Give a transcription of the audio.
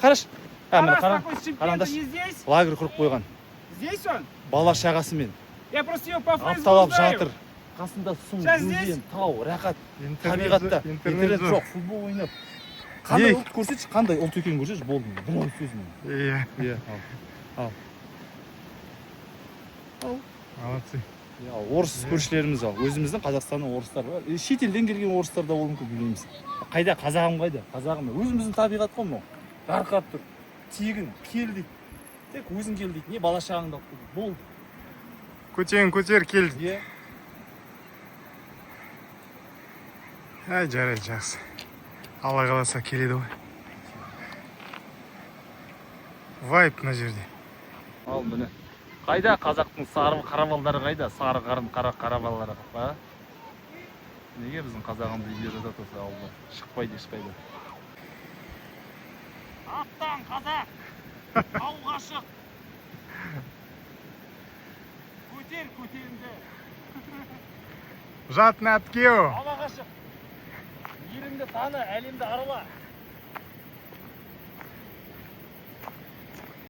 Қараш. Тарас такой с чемпионом Қарандаш. не здесь? Лагерь құрып қойған. Здесь он? Бала шағасымен. Я просто его по Фейсбуку Апталап знаю. жатыр. Қасында сұм, Сейчас здесь? өзен, тау, рақат. Интернет Табиғатта. жоқ, Интернет жоқ. Футбол ойнап. Қандай ұлт көрсетші, қандай ұлт екенін көрсетші, болды. Бір ауыз сөзмен. Иә. Иә, ал. Молодцы. Орыс көршілеріміз ал. Өзіміздің Қазақстанның орыстары бар. Шетелден келген орыстар да болуы мүмкін, білмейміз. Қайда? Қазағым қайда? Қазағым. Өзіміздің табиғат қой мынау. Жарқырап тұр. Тегін, кел дейді. Тек өзің кел дейді. Не бала шағаңды алып кел. Болды. Көтер кел. Иә. Ай, жарайды, жақсы. Алла қаласа келеді ғой. Вайп мына жерде. Ал міне. Қайда қазақтың сары қарабалдары қайда? Сары қарын қара балалары. Ба? Неге біздің қазағымыз үйде жатады осы ауылда? Шықпайды ешқайда. Аттан қазақ! Ауға шық! Көтер көтерінді! Жат нәткеу. Ауаға шық! Еліңді таны, әлемді арала!